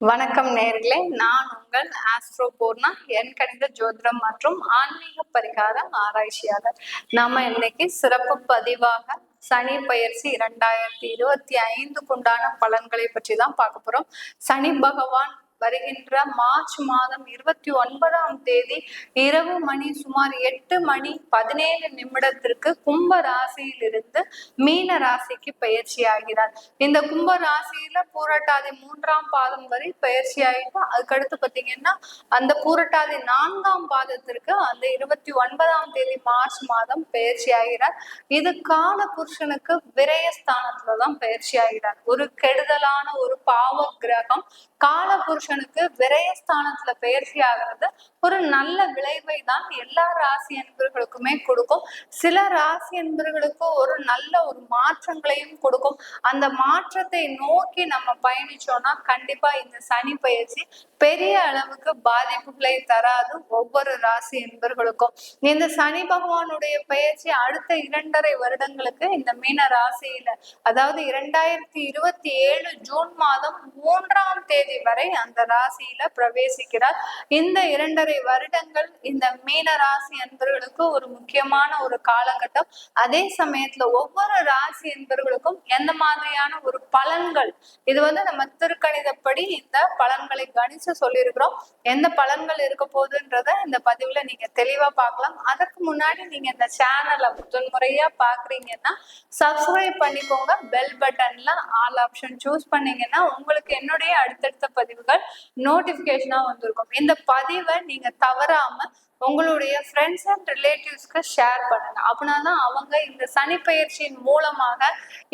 வணக்கம் நேயர்களே, நான் உங்கள் ஆஸ்ட்ரோ பூர்ணா, என் கணித ஜோதிடம் மற்றும் ஆன்மீக பரிகாரம் ஆராய்ச்சியாளர். நாம இன்னைக்கு சிறப்பு பதிவாக சனி பயிற்சி 2025 உண்டான பலன்களை பற்றி தான் பார்க்க போறோம். சனி பகவான் வருகின்ற மார்ச் மாதம் 29ஆம் தேதி இரவு மணி சுமார் 8:17 கும்ப ராசியிலிருந்து மீன ராசிக்கு பயிற்சி ஆகிறார். இந்த கும்ப ராசியில பூரட்டாதி 3ஆம் பாதம் வரை பயிற்சி ஆகிட்டு அதுக்கடுத்து பாத்தீங்கன்னா அந்த பூரட்டாதி 4ஆம் பாதத்திற்கு அந்த 29ஆம் தேதி மார்ச் மாதம் பயிற்சி ஆகிறார். இது கால புருஷனுக்கு விரயஸ்தானத்துலதான் பயிற்சி ஆகிறார். ஒரு கெடுதலான ஒரு பாவ கிரகம் கால புருஷனுக்கு விரயஸ்தானத்துல பயிற்சி ஆகிறது ஒரு நல்ல விளைவை தான் எல்லா ராசி என்பர்களுக்குமே கொடுக்கும். சில ராசி என்பர்களுக்கு ஒரு நல்ல ஒரு மாற்றங்களையும் கொடுக்கும். அந்த மாற்றத்தை நோக்கி நம்ம பயணிச்சோம்னா கண்டிப்பா இந்த சனி பயிற்சி பெரிய அளவுக்கு பாதிப்புகளை தராது ஒவ்வொரு ராசி என்பர்களுக்கும். இந்த சனி பகவானுடைய பயிற்சி அடுத்த 2.5 வருடங்களுக்கு இந்த மீன ராசியில, அதாவது 2027 ஜூன் மாதம் 3ஆம் தேதி வரை அந்த ராசியில பிரவேசிக்கிறார். இந்த 2.5 வருடங்கள் இந்த மீன ராசி என்பவர்களுக்கு ஒரு முக்கியமான ஒரு காலகட்டம். அதே சமயத்துல ஒவ்வொரு ராசி என்பவர்களுக்கும் எந்த மாதிரியான ஒரு பலன்கள், இது நம்ம திருக்கணிதப்படி இந்த பலன்களை கணிச்சு சொல்லியிருக்கிறோம். எந்த பலன்கள் இருக்க போகுதுன்றத இந்த பதிவுல நீங்க தெளிவா பார்க்கலாம். அதற்கு முன்னாடி நீங்க இந்த சேனலை முதன்முறையா பாக்குறீங்கன்னா சப்ஸ்கிரைப் பண்ணிக்கோங்க. பெல் பட்டன்ல ஆல் ஆப்ஷன் சூஸ் பண்ணீங்கன்னா உங்களுக்கு என்னுடைய அடுத்தடுத்த பதிவுகள் நோட்டிபிகேஷனா வந்திருக்கும். இந்த பதிவை நீங்க தவறாம உங்களுடைய ஃப்ரெண்ட்ஸ் அண்ட் ரிலேட்டிவ்ஸ்க்கு ஷேர் பண்ணுங்க. அப்படின்னாதான் அவங்க இந்த சனி பயிற்சியின் மூலமாக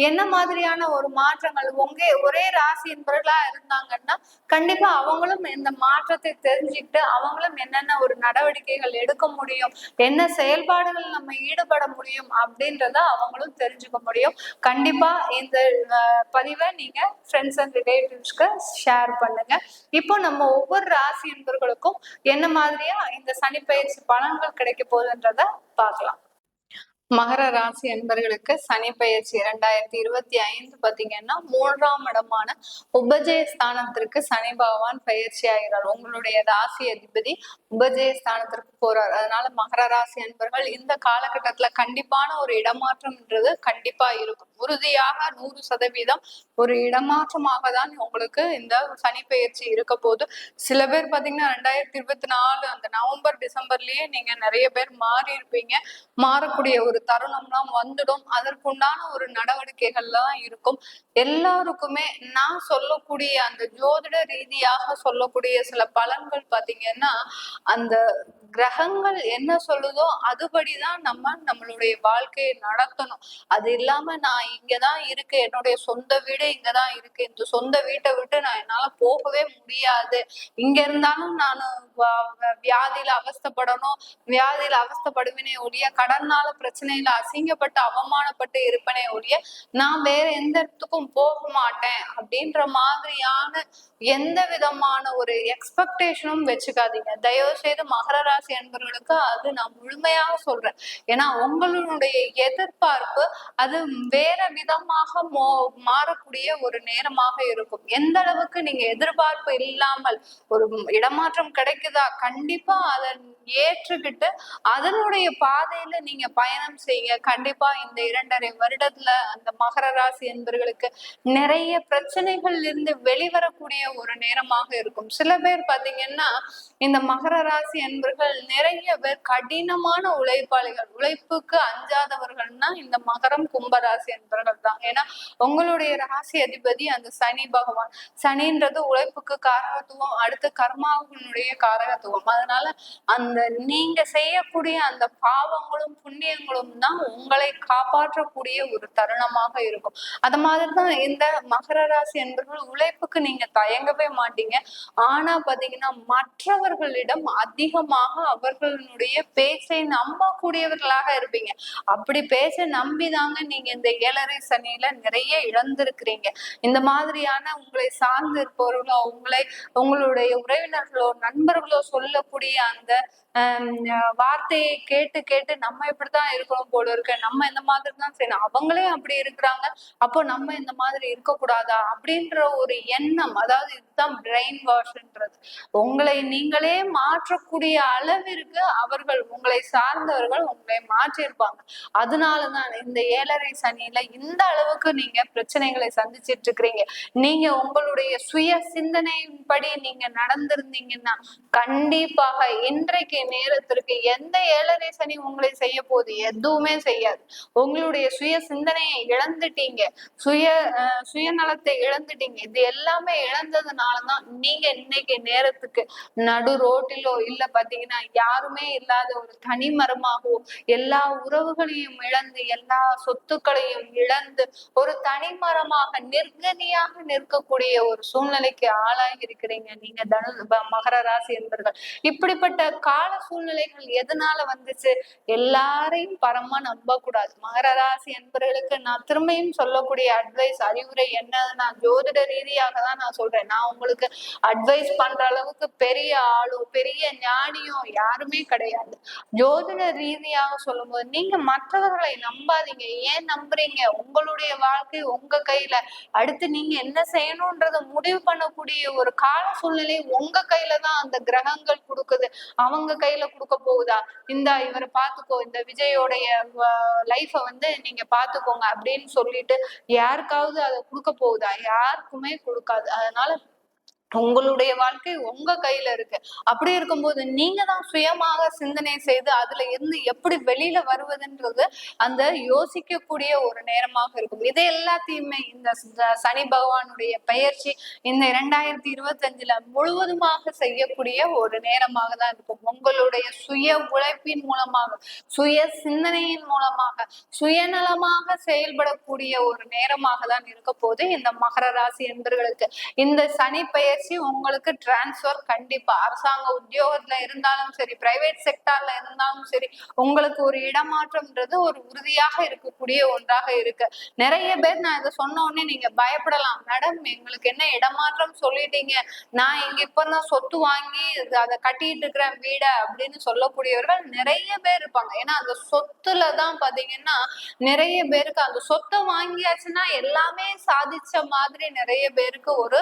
என்ன மாதிரியான ஒரு மாற்றங்கள், ஒரே ராசி என்பவர்களா இருந்தாங்கன்னா கண்டிப்பா அவங்களும் இந்த மாற்றத்தை தெரிஞ்சுக்கிட்டு அவங்களும் என்னென்ன ஒரு நடவடிக்கைகள் எடுக்க முடியும், என்ன செயல்பாடுகள் நம்ம ஈடுபட முடியும் அப்படின்றத அவங்களும் தெரிஞ்சுக்க முடியும். கண்டிப்பா இந்த பதிவை நீங்க ஃப்ரெண்ட்ஸ் அண்ட் ரிலேட்டிவ்ஸ்க்கு ஷேர் பண்ணுங்க. இப்போ நம்ம ஒவ்வொரு ராசி என்பவர்களுக்கும் என்ன மாதிரியா இந்த சனி பயிற்சி பலன்கள் கிடைக்க போகுதுன்றத பார்க்கலாம். மகர ராசி என்பர்களுக்கு சனி பயிற்சி 2025 பாத்தீங்கன்னா 3ஆம் இடமான உபஜயஸ்தானத்திற்கு சனி பகவான் பயிற்சி ஆகிறார். உங்களுடைய ராசி அதிபதி உபஜயஸ்தானத்திற்கு போறார். அதனால மகர ராசி என்பர்கள் இந்த காலகட்டத்துல கண்டிப்பான ஒரு இடமாற்றம்ன்றது கண்டிப்பா இருக்கும். உறுதியாக 100% ஒரு இடமாற்றமாக தான் உங்களுக்கு இந்த சனி பயிற்சி இருக்க போது. சில பேர் பாத்தீங்கன்னா 2024 அந்த நவம்பர் டிசம்பர்லயே நீங்க நிறைய பேர் மாறி இருப்பீங்க. மாறக்கூடிய ஒரு தருணம்லாம் வந்துடும். அதற்குண்டான ஒரு நடவடிக்கைகள்லாம் இருக்கும். எல்லாருக்குமே நான் சொல்லக்கூடிய அந்த ஜோதிட ரீதியாக சொல்லக்கூடிய சில பலன்கள் பாத்தீங்கன்னா அந்த கிரகங்கள் என்ன சொல்லுதோ அதுபடிதான் நம்மளுடைய வாழ்க்கையை நடத்தணும். அது இல்லாம நான் இங்கதான் இருக்கு, என்னுடைய சொந்த வீடு இங்கதான் இருக்கு, இந்த சொந்த வீட்டை விட்டு நான் என்னால போகவே முடியாது, இங்க இருந்தாலும் நான் வியாதியில அவஸ்தப்படணும், வியாதியில அவஸ்தப்படுவினே ஒழிய கடனால பிரச்சனையில அசிங்கப்பட்டு அவமானப்பட்டு இருப்பனே ஒழிய நான் வேற எந்த இடத்துக்கும் போக மாட்டேன் அப்படின்ற மாதிரியான எந்த விதமான ஒரு எக்ஸ்பெக்டேஷனும் வச்சுக்காதீங்க. தயவு செய்து மகர ராசி என்பவர்களுக்கு அது நான் முழுமையாக சொல்றேன். ஏன்னா உங்களுடைய எதிர்பார்ப்பு அது வேற விதமாக மாறக்கூடிய ஒரு நேரமாக இருக்கும். எந்த அளவுக்கு நீங்க எதிர்பார்ப்பு இல்லாமல் ஒரு இடமாற்றம் கிடைக்குதா, கண்டிப்பா அதை ஏற்றுக்கிட்டு அதனுடைய பாதையில நீங்க பயணம் செய்ய. கண்டிப்பா இந்த 2.5 வருடத்துல அந்த மகர ராசி என்பவர்களுக்கு நிறைய பிரச்சனைகள் இருந்து வெளிவரக்கூடிய ஒரு நேரமாக இருக்கும். சில பேர் பாத்தீங்கன்னா இந்த மகர ராசி என்பவர்கள் நிறைய பேர் கடினமான உழைப்பாளிகள், உழைப்புக்கு அஞ்சாதவர்கள்னா இந்த மகரம் கும்பராசி என்பவர்கள் தான். ஏன்னா உங்களுடைய ராசி அதிபதி அந்த சனி பகவான். சனின்றது உழைப்புக்கு காரகத்துவம், அடுத்து கர்மாவினுடைய காரகத்துவம். அதனால அந்த நீங்க செய்யக்கூடிய அந்த பாவங்களும் புண்ணியங்களும் தான் உங்களை காப்பாற்றக்கூடிய ஒரு தருணமாக இருக்கும். அது மாதிரிதான் இந்த மகர ராசி என்பவர்கள் உழைப்புக்கு நீங்க தயங்கவே மாட்டீங்க. ஆனா பாத்தீங்கன்னா மற்றவர்களிடம் அதிகமாக அவர்களுடைய பேச்சை நம்பக்கூடியவர்களாக இருப்பீங்க. அப்படி பேச்ச நம்பிதாங்க நீங்க இந்த 7.5 சனியில நிறைய இழந்திருக்கிறீங்க. இந்த மாதிரியான உங்களை சார்ந்து இருப்பவர்களோ உங்களுடைய உறவினர்களோ நண்பர்களோ சொல்லக்கூடிய அந்த வார்த்தையை கேட்டு கேட்டு நம்ம இப்படித்தான் இருக்கணும், செய்யணும் போல இருக்கு, நம்ம இந்த மாதிரி தான் செய்யணும், அவங்களே அப்படி இருக்கிறாங்க, அப்போ நம்ம இந்த மாதிரி இருக்கக்கூடாதா அப்படின்ற ஒரு எண்ணம். அதாவது இதுதான் பிரெயின் வாஷ்ன்றது. உங்களை நீங்களே மாற்றக்கூடிய அளவிற்கு அவர்கள், உங்களை சார்ந்தவர்கள் உங்களை மாற்றியிருப்பாங்க. அதனாலதான் இந்த 7.5 சனியில இந்த அளவுக்கு நீங்க பிரச்சனைகளை சந்திச்சிட்டு இருக்கிறீங்க. நீங்க உங்களுடைய சுய சிந்தனையின்படி நீங்க நடந்திருந்தீங்கன்னா கண்டிப்பாக இன்றைக்கு நேரத்திற்கு எந்த 7.5 சனி உங்களை செய்ய போகுது? எதுவுமே செய்யாது. உங்களுடைய சுய சிந்தனையை இழந்துட்டீங்க, சுயநலத்தை இழந்துட்டீங்க. இது எல்லாமே இழந்ததுனாலதான் நீங்க இன்னைக்கு நேரத்துக்கு நடு ரோட்டிலோ இல்ல பாத்தீங்கன்னா யாருமே இல்லாத ஒரு தனிமரமாகவோ எல்லா உறவுகளையும் இழந்து எல்லா சொத்துக்களையும் இழந்து ஒரு தனிமரமாக நிர்கதியாக நிற்கக்கூடிய ஒரு சூழ்நிலைக்கு ஆளாகி இருக்கிறீங்க நீங்க மகர ராசி என்பர்கள். இப்படிப்பட்ட கால சூழ்நிலைகள் எதனால வந்துச்சு? எல்லாரையும் பரமா நம்ப கூடாது. மகர ராசி என்பவர்களுக்கு நான் திரும்பியும் சொல்லக்கூடிய அட்வைஸ், அறிவுரை என்னன்னா, ஜோதிட ரீதியாக தான் நான் சொல்றேன். நான் உங்களுக்கு அட்வைஸ் பண்ற அளவுக்கு பெரிய ஆளோ பெரிய ஞானியோ யாருமே கிடையாது. ஜோதிட ரீதியாக சொல்லும்போது நீங்க மற்றவர்களை நம்பாதீங்க. ஏன் நம்புறீங்க? உங்களுடைய வாழ்க்கை உங்க கையில. அடுத்து நீங்க என்ன செய்யணும்ன்றத முடிவு பண்ணக்கூடிய ஒரு கால சூழ்நிலை உங்க கையில தான் அந்த கிரகங்கள் கொடுக்குது. அவங்க கையில கொடுக்க போகுதா? இவரை பாத்துக்கோ, இந்த விஜயோடைய லைஃப நீங்க பாத்துக்கோங்க அப்படின்னு சொல்லிட்டு யாருக்காவது அதை கொடுக்க போகுதா? யாருக்குமே கொடுக்காது. அதனால உங்களுடைய வாழ்க்கை உங்க கையில இருக்கு. அப்படி இருக்கும்போது நீங்க தான் சுயமாக சிந்தனை செய்து அதுல இருந்து எப்படி வெளியில வருவதுன்றது அந்த யோசிக்கக்கூடிய ஒரு நேரமாக இருக்கும். இதை எல்லாத்தையுமே இந்த சனி பகவானுடைய பெயர்ச்சி இந்த 2025 முழுவதுமாக செய்யக்கூடிய ஒரு நேரமாக தான் இருக்கும். உங்களுடைய சுய உழைப்பின் மூலமாக, சுய சிந்தனையின் மூலமாக, சுயநலமாக செயல்படக்கூடிய ஒரு நேரமாக தான் இருக்க போது இந்த மகர ராசி என்பவர்களுக்கு. இந்த சனி பெயர் உங்களுக்கு டிரான்ஸ்பர் கண்டிப்பா. அரசாங்க உத்தியோகத்துல இருந்தாலும் சரி, பிரைவேட் செக்டார்ல இருந்தாலும் சரி, உங்களுக்கு ஒரு இடமாற்றம்ன்றது ஒரு உறுதியாக இருக்கக்கூடிய ஒன்றாக இருக்கு. நிறைய பேர் நான் இதை சொன்ன உடனே நீங்க பயப்படலாம், மேடம் எங்களுக்கு என்ன இடமாற்றம் சொல்லிட்டீங்க, நான் இங்க இப்பதான் சொத்து வாங்கி அதை கட்டிட்டு இருக்கிறேன் வீட அப்படின்னு சொல்லக்கூடியவர்கள் நிறைய பேர் இருப்பாங்க. ஏன்னா அந்த சொத்துலதான் பாத்தீங்கன்னா நிறைய பேருக்கு அந்த சொத்தை வாங்கியாச்சுன்னா எல்லாமே சாதிச்ச மாதிரி நிறைய பேருக்கு ஒரு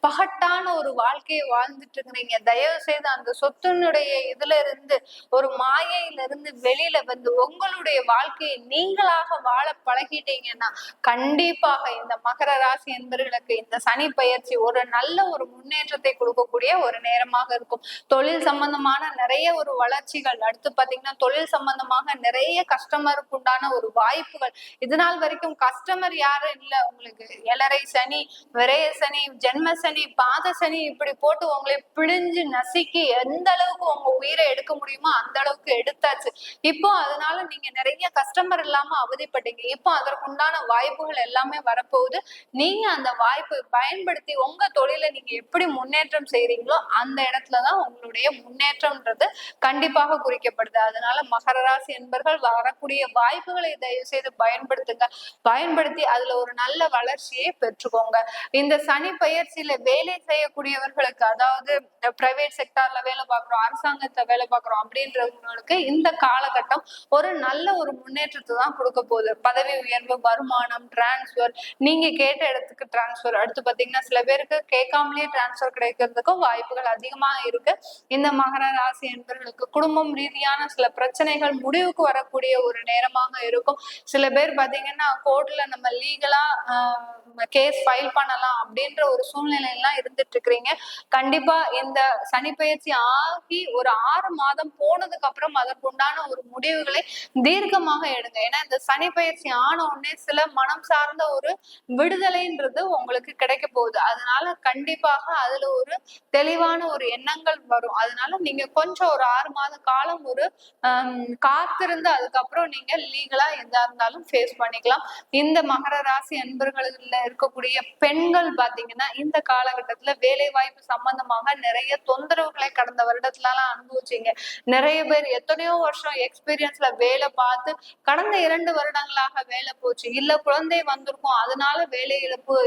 பகட்டான ஒரு வாழ்க்கையை வாழ்ந்துட்டு இருக்கிறீங்க. தயவு செய்து அந்த சொத்தினுடைய இதுல இருந்து ஒரு மாயையில இருந்து வெளியில வந்து உங்களுடைய வாழ்க்கையை நீங்களாக வாழ பழகிட்டீங்கன்னா கண்டிப்பாக இந்த மகர ராசி என்பவர்களுக்கு இந்த சனி பயிற்சி ஒரு நல்ல ஒரு முன்னேற்றத்தை கொடுக்கக்கூடிய ஒரு நேரமாக இருக்கும். தொழில் சம்பந்தமான நிறைய ஒரு வளர்ச்சிகள், அடுத்து பாத்தீங்கன்னா தொழில் சம்பந்தமாக நிறைய கஸ்டமருக்கு உண்டான ஒரு வாய்ப்புகள். இதனால் வரைக்கும் கஸ்டமர் யாரும் இல்ல உங்களுக்கு. 7.5 சனி, விரய சனி, ஜென்ம சனி, பாத சனி இப்படி போட்டு உங்களை பிழிஞ்சு நசுக்கி எந்த அளவுக்கு உங்க உயிரை எடுக்க முடியுமோ அந்த அளவுக்கு எடுத்தாச்சு. இப்போ அதனால நீங்க நிறைய கஸ்டமர் இல்லாம அவதிப்பட்டீங்க. இப்போ அதற்குண்டான வாய்ப்புகள் எல்லாமே வரப்போகுது. நீங்க அந்த வாய்ப்பை பயன்படுத்தி உங்க தொழிலை நீங்க எப்படி முன்னேற்றம் செய்யறீங்களோ அந்த இடத்துலதான் உங்களுடைய முன்னேற்றம்ன்றது கண்டிப்பாக குறிக்கப்படுது. அதனால மகர ராசி என்பர்கள் வரக்கூடிய வாய்ப்புகளை தயவு செய்து பயன்படுத்துங்க. பயன்படுத்தி அதுல ஒரு நல்ல வளர்ச்சியை பெற்றுக்கோங்க. இந்த சனி பயிற்சியில வேலை செய்யக்கூடியவர்களுக்கு, அதாவது பிரைவேட் செக்டார்ல வேலை பார்க்கிறோம், அரசாங்கத்தை வேலை பார்க்கிறோம் அப்படின்றவங்களுக்கு இந்த காலகட்டம் ஒரு நல்ல ஒரு முன்னேற்றத்தை தான் கொடுக்க போகுது. பதவி உயர்வு, வருமானம், டிரான்ஸ்பர், நீங்க கேட்ட இடத்துக்கு டிரான்ஸ்பர். அடுத்து பாத்தீங்கன்னா சில பேருக்கு கேட்காமலேயே டிரான்ஸ்பர் கிடைக்கிறதுக்கும் வாய்ப்புகள் அதிகமா இருக்கு. இந்த மகர ராசி என்பவர்களுக்கு குடும்பம் ரீதியான சில பிரச்சனைகள் முடிவுக்கு வரக்கூடிய ஒரு நேரமாக இருக்கும். சில பேர் பாத்தீங்கன்னா கோர்ட்ல நம்ம லீகலா கேஸ் ஃபைல் பண்ணலாம் அப்படின்ற ஒரு சூழ்நிலை எல்லாம் இருந்துட்டு இருக்கிறீங்க. கண்டிப்பா இந்த சனி பயிற்சி ஆகி ஒரு 6 மாதம் போனதுக்கு அப்புறம் அதற்குண்டான ஒரு முடிவுகளை தீர்க்கமாக எடுங்க. ஏன்னா இந்த சனி பயிற்சி ஆன உடனே சில மனம் சார்ந்த ஒரு விடுதலைன்றது உங்களுக்கு கிடைக்க போகுது. அதனால கண்டிப்பாக அதுல ஒரு தெளிவான ஒரு எண்ணங்கள் வரும். அதனால நீங்க கொஞ்சம் ஒரு 6 மாத காலம் ஒரு காத்திருந்து அதுக்கப்புறம் நீங்க லீகலா எதா இருந்தாலும் ஃபேஸ் பண்ணிக்கலாம். இந்த மகர ராசி அன்பர்கள்ல இருக்கக்கூடிய பெண்கள் பாத்தீங்கன்னா இந்த காலகட்டத்துல வேலை வாய்ப்பு சம்பந்தமாக நிறைய தொந்தரவுகளை கடந்த வருடத்துல எல்லாம் அனுபவிச்சீங்க. நிறைய பேர் எத்தனையோ வருஷம் எக்ஸ்பீரியன்ஸ்ல வேலை பார்த்து கடந்த 2 வருடங்களாக வேலை போச்சு, இல்ல குழந்தை வந்திருக்கும் அதனால வேலை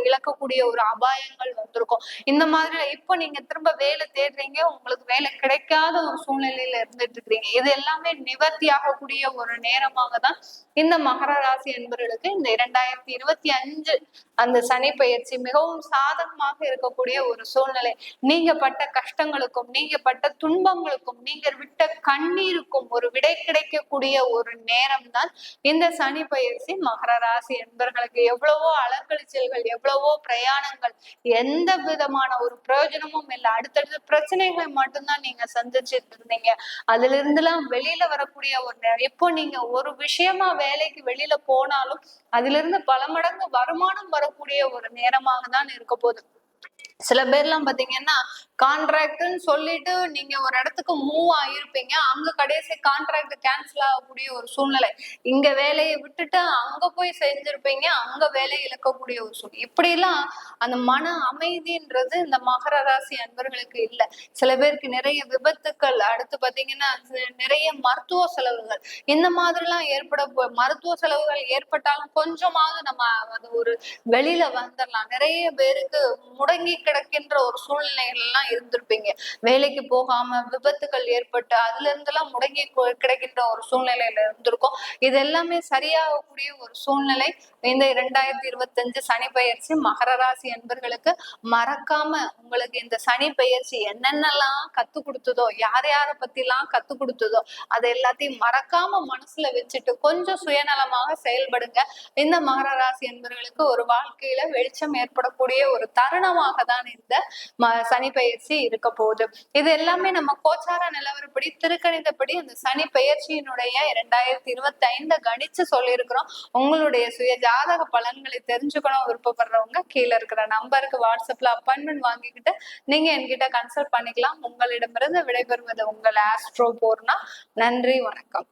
இழக்கக்கூடிய ஒரு அபாயங்கள் வந்திருக்கும். இந்த மாதிரி இப்ப நீங்க திரும்ப வேலை தேடுறீங்க, உங்களுக்கு வேலை கிடைக்காத ஒரு சூழ்நிலையில இருந்துட்டு இருக்கிறீங்க. இது எல்லாமே நிவர்த்தி ஆகக்கூடிய ஒரு நேரமாக தான் இந்த மகர ராசி என்பவர்களுக்கு இந்த 2025 அந்த சனி பயிற்சி மிகவும் சாதகமாக இருக்கக்கூடிய ஒரு சூழ்நிலை. நீங்க பட்ட கஷ்டங்களுக்கும் நீங்க பட்ட துன்பங்களுக்கும் நீங்க விட்ட கண்ணீருக்கும் ஒரு விடை கிடைக்கக்கூடிய ஒரு நேரம் தான் இந்த சனி பயிற்சி. மகர ராசி என்பவர்களுக்கு எவ்வளவோ அலக்கழிச்சல்கள், எவ்வளவோ பிரயாணங்கள், எந்த விதமான ஒரு பிரயோஜனமும் இல்லை, அடுத்தடுத்த பிரச்சனைகளை மட்டும்தான் நீங்க சந்திச்சுட்டு இருந்தீங்க. அதுல இருந்துலாம் வெளியில வரக்கூடிய ஒரு நேரம். இப்போ நீங்க ஒரு விஷயமா வேலைக்கு வெளியில போனாலும் அதுல இருந்து பல மடங்கு வருமானம் வரக்கூடிய ஒரு நேரமாக தான் இருக்க போகுது. சில பேர்லாம் பாத்தீங்கன்னா கான்ட்ராக்ட்னு சொல்லிட்டு நீங்க ஒரு இடத்துக்கு மூவ் ஆகிருப்பீங்க, அங்க கடைசி கான்ட்ராக்ட் கேன்சல் ஆகக்கூடிய ஒரு சூழ்நிலை. இங்க வேலையை விட்டுட்டு அங்க போய் செஞ்சிருப்பீங்க, அங்க வேலையை இழக்கக்கூடிய ஒரு சூழ்நிலை. இப்படி எல்லாம் அந்த மன அமைதின்றது இந்த மகர ராசி அன்பர்களுக்கு இல்லை. சில பேருக்கு நிறைய விபத்துக்கள், அடுத்து பாத்தீங்கன்னா நிறைய மருத்துவ செலவுகள், இந்த மாதிரி எல்லாம் மருத்துவ செலவுகள் ஏற்பட்டாலும் கொஞ்சமாவது நம்ம அது ஒரு வெளியில வந்துடலாம். நிறைய பேருக்கு முடங்கி கிடக்கின்ற ஒரு சூழ்நிலைகள் எல்லாம் இருந்திருப்பீங்க. வேலைக்கு போகாம விபத்துகள் ஏற்பட்டு அதுல இருந்தெல்லாம் முடங்கி கிடைக்கின்ற ஒரு சூழ்நிலையில இருந்திருக்கும். இது எல்லாமே சரியாகக்கூடிய ஒரு சூழ்நிலை இந்த 2025 சனி பயிற்சி. மகர ராசி என்பர்களுக்கு மறக்காம உங்களுக்கு இந்த சனி பயிற்சி என்னென்னலாம் கத்து கொடுத்ததோ, யார் யாரை பத்தி எல்லாம் கத்து கொடுத்ததோ அதை எல்லாத்தையும் மறக்காம மனசுல வச்சுட்டு கொஞ்சம் சுயநலமாக செயல்படுங்க. இந்த மகர ராசி என்பர்களுக்கு ஒரு வாழ்க்கையில வெளிச்சம் ஏற்படக்கூடிய ஒரு தருணமாக தான் இந்த சனி பயிற்சி இருக்க போகுது. இது எல்லாமே நம்ம கோச்சார நிலவரப்படி திருக்கணிதப்படி அந்த சனி பயிற்சியினுடைய 2025 கணிச்சு சொல்லியிருக்கிறோம். உங்களுடைய சுய ஜாதக பலன்களை தெரிஞ்சுக்கணும் விருப்பப்படுறவங்க கீழே இருக்கிற நம்பருக்கு வாட்ஸ்அப்ல அப்பாயின்மெண்ட் வாங்கிக்கிட்டு நீங்க என்கிட்ட கன்சல்ட் பண்ணிக்கலாம். உங்களிடமிருந்து விடைபெறுவது உங்கள் ஆஸ்ட்ரோ பூர்ணா. நன்றி, வணக்கம்.